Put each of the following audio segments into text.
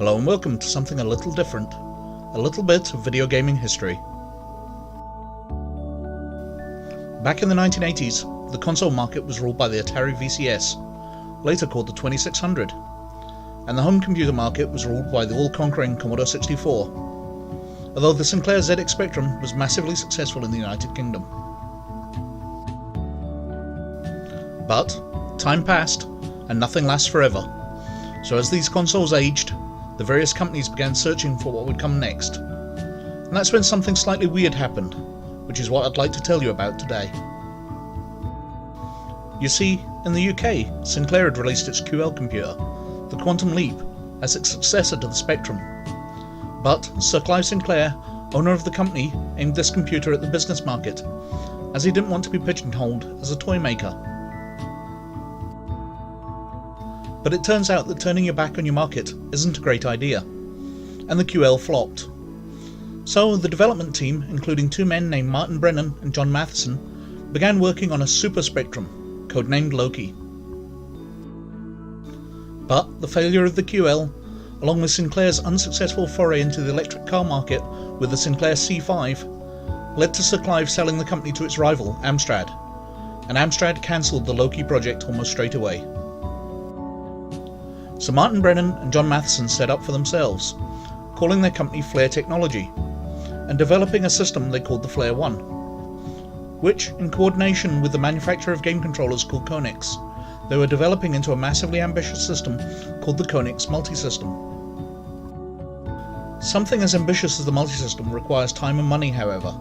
Hello and welcome to something a little different, a little bit of video gaming history. Back in the 1980s, the console market was ruled by the Atari VCS, later called the 2600, and the home computer market was ruled by the all-conquering Commodore 64, although the Sinclair ZX Spectrum was massively successful in the United Kingdom. But time passed, and nothing lasts forever, so as these consoles aged, the various companies began searching for what would come next. And that's when something slightly weird happened, which is what I'd like to tell you about today. You see, in the UK, Sinclair had released its QL computer, the Quantum Leap, as its successor to the Spectrum. But Sir Clive Sinclair, owner of the company, aimed this computer at the business market, as he didn't want to be pigeonholed as a toy maker. But it turns out that turning your back on your market isn't a great idea, and the QL flopped. So the development team, including two men named Martin Brennan and John Matheson, began working on a super spectrum, codenamed Loki. But the failure of the QL, along with Sinclair's unsuccessful foray into the electric car market with the Sinclair C5, led to Sir Clive selling the company to its rival, Amstrad, and Amstrad cancelled the Loki project almost straight away. So Martin Brennan and John Matheson set up for themselves, calling their company Flare Technology, and developing a system they called the Flare 1, which, in coordination with the manufacturer of game controllers called Konix, they were developing into a massively ambitious system called the Konix Multisystem. Something as ambitious as the multisystem requires time and money, however,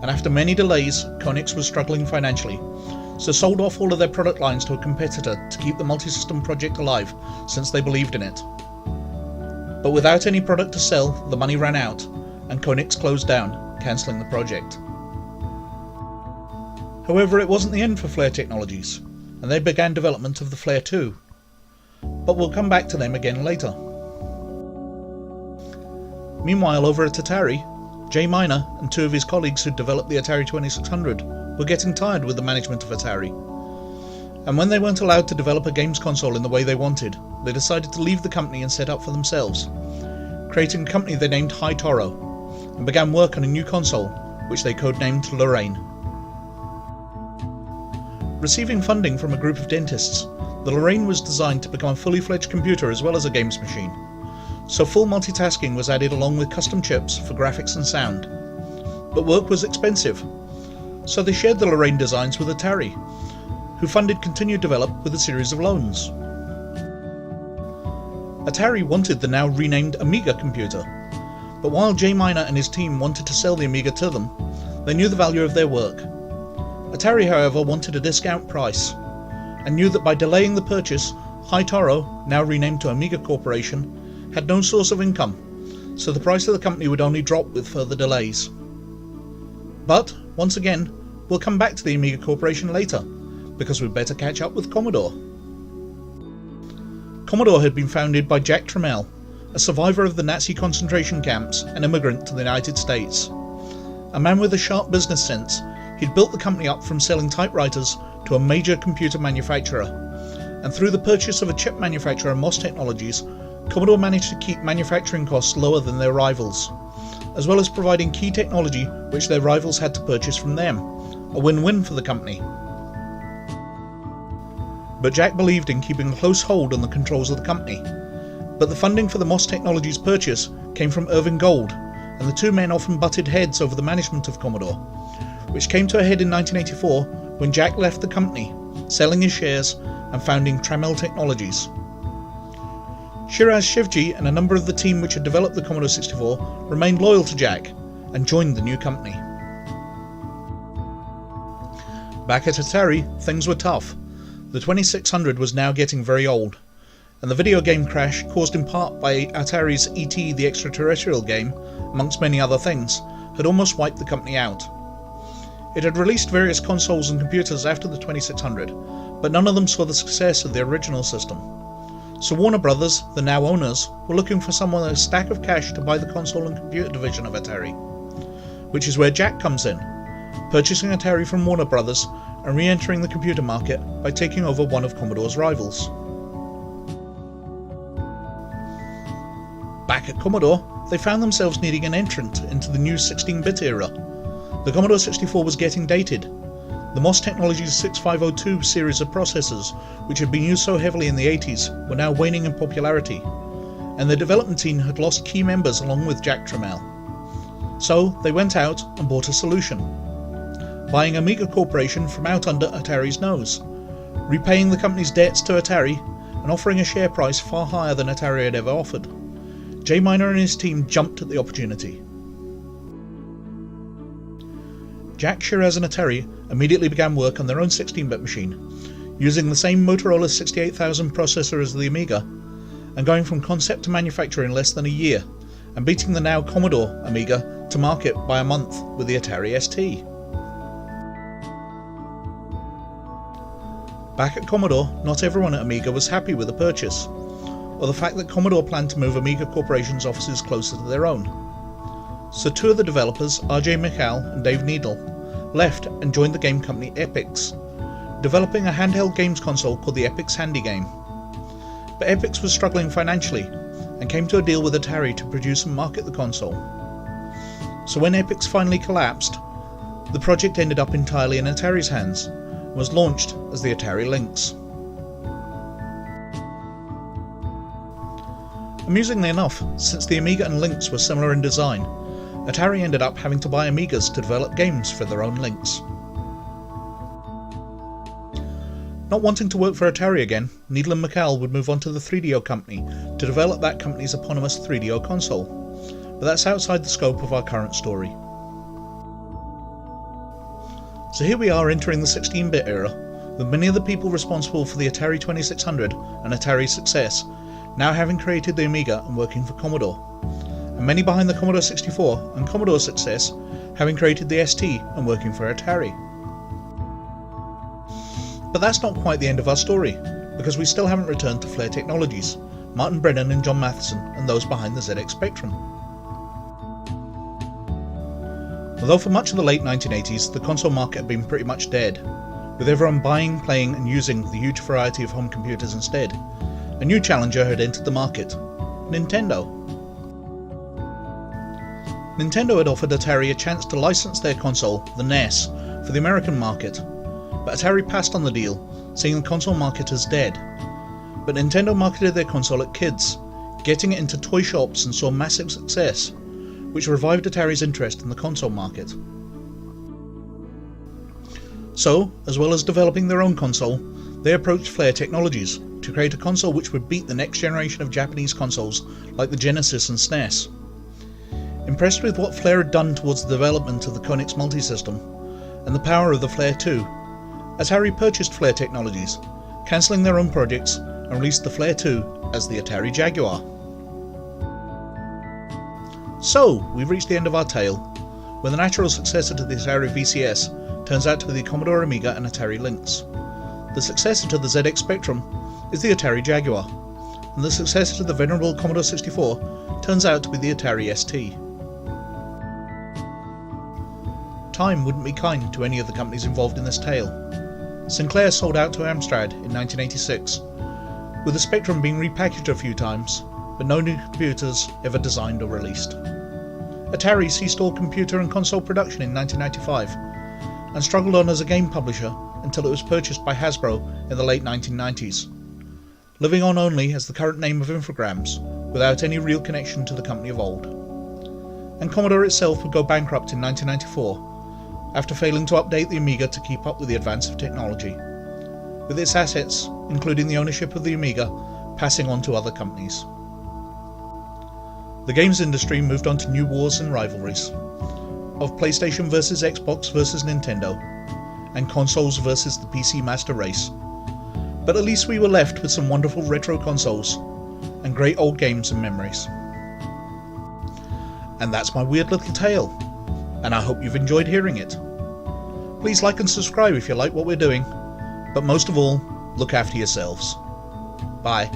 and after many delays, Konix was struggling financially, so sold off all of their product lines to a competitor to keep the multisystem project alive, since they believed in it. But without any product to sell, the money ran out, and Konix closed down, cancelling the project. However, it wasn't the end for Flare Technologies, and they began development of the Flare 2. But we'll come back to them again later. Meanwhile, over at Atari, Jay Miner and two of his colleagues who'd developed the Atari 2600 were getting tired with the management of Atari. And when they weren't allowed to develop a games console in the way they wanted, they decided to leave the company and set up for themselves, creating a company they named High Toro, and began work on a new console, which they codenamed Lorraine. Receiving funding from a group of dentists, the Lorraine was designed to become a fully fledged computer as well as a games machine, so full multitasking was added along with custom chips for graphics and sound. But work was expensive, so they shared the Lorraine designs with Atari, who funded continued development with a series of loans. Atari wanted the now renamed Amiga computer, but while Jay Miner and his team wanted to sell the Amiga to them, they knew the value of their work. Atari, however, wanted a discount price, and knew that by delaying the purchase, High Toro, now renamed to Amiga Corporation, had no source of income, so the price of the company would only drop with further delays. But, once again, we'll come back to the Amiga Corporation later, because we'd better catch up with Commodore. Commodore had been founded by Jack Trammell, a survivor of the Nazi concentration camps and immigrant to the United States. A man with a sharp business sense, he'd built the company up from selling typewriters to a major computer manufacturer, and through the purchase of a chip manufacturer, MOS Technologies, Commodore managed to keep manufacturing costs lower than their rivals, as well as providing key technology which their rivals had to purchase from them, a win-win for the company. But Jack believed in keeping a close hold on the controls of the company, but the funding for the MOS Technologies purchase came from Irving Gold, and the two men often butted heads over the management of Commodore, which came to a head in 1984 when Jack left the company, selling his shares and founding Trammell Technologies. Shiraz Shivji and a number of the team which had developed the Commodore 64 remained loyal to Jack and joined the new company. Back at Atari, things were tough. The 2600 was now getting very old, and the video game crash, caused in part by Atari's E.T. the Extraterrestrial game, amongst many other things, had almost wiped the company out. It had released various consoles and computers after the 2600, but none of them saw the success of the original system. So Warner Brothers, the now owners, were looking for someone with a stack of cash to buy the console and computer division of Atari, which is where Jack comes in, purchasing Atari from Warner Brothers and re-entering the computer market by taking over one of Commodore's rivals. Back at Commodore, they found themselves needing an entrant into the new 16-bit era. The Commodore 64 was getting dated. The MOS Technologies 6502 series of processors, which had been used so heavily in the 80s, were now waning in popularity, and the development team had lost key members along with Jack Tramiel. So they went out and bought a solution, buying Amiga Corporation from out under Atari's nose, repaying the company's debts to Atari, and offering a share price far higher than Atari had ever offered. Jay Miner and his team jumped at the opportunity. Jack, Shiraz and Atari immediately began work on their own 16-bit machine, using the same Motorola 68000 processor as the Amiga, and going from concept to manufacture in less than a year, and beating the now Commodore Amiga to market by a month with the Atari ST. Back at Commodore, not everyone at Amiga was happy with the purchase, or the fact that Commodore planned to move Amiga Corporation's offices closer to their own. So two of the developers, R.J. McCall and Dave Needle, left and joined the game company Epix, developing a handheld games console called the Epix Handy Game. But Epix was struggling financially and came to a deal with Atari to produce and market the console. So when Epix finally collapsed, the project ended up entirely in Atari's hands and was launched as the Atari Lynx. Amusingly enough, since the Amiga and Lynx were similar in design, Atari ended up having to buy Amigas to develop games for their own Lynx. Not wanting to work for Atari again, Needle and McCall would move on to the 3DO company to develop that company's eponymous 3DO console, but that's outside the scope of our current story. So here we are entering the 16-bit era, with many of the people responsible for the Atari 2600 and Atari's success now having created the Amiga and working for Commodore, and many behind the Commodore 64 and Commodore's success having created the ST and working for Atari. But that's not quite the end of our story, because we still haven't returned to Flair Technologies, Martin Brennan and John Matheson, and those behind the ZX Spectrum. Although for much of the late 1980s the console market had been pretty much dead, with everyone buying, playing and using the huge variety of home computers instead, a new challenger had entered the market: Nintendo. Nintendo had offered Atari a chance to license their console, the NES, for the American market, but Atari passed on the deal, seeing the console market as dead. But Nintendo marketed their console at kids, getting it into toy shops, and saw massive success, which revived Atari's interest in the console market. So, as well as developing their own console, they approached Flair Technologies to create a console which would beat the next generation of Japanese consoles like the Genesis and SNES. Impressed with what Flair had done towards the development of the Konix multisystem and the power of the Flair 2, Atari purchased Flair Technologies, cancelling their own projects, and released the Flair 2 as the Atari Jaguar. So, we've reached the end of our tale, where the natural successor to the Atari VCS turns out to be the Commodore Amiga and Atari Lynx. The successor to the ZX Spectrum is the Atari Jaguar, and the successor to the venerable Commodore 64 turns out to be the Atari ST. Time wouldn't be kind to any of the companies involved in this tale. Sinclair sold out to Amstrad in 1986, with the Spectrum being repackaged a few times, but no new computers ever designed or released. Atari ceased all computer and console production in 1995, and struggled on as a game publisher until it was purchased by Hasbro in the late 1990s, living on only as the current name of Infogrames, without any real connection to the company of old. And Commodore itself would go bankrupt in 1994, after failing to update the Amiga to keep up with the advance of technology, with its assets, including the ownership of the Amiga, passing on to other companies. The games industry moved on to new wars and rivalries, of PlayStation versus Xbox versus Nintendo, and consoles versus the PC master race. But at least we were left with some wonderful retro consoles, and great old games and memories. And that's my weird little tale, and I hope you've enjoyed hearing it. Please like and subscribe if you like what we're doing, but most of all, look after yourselves. Bye.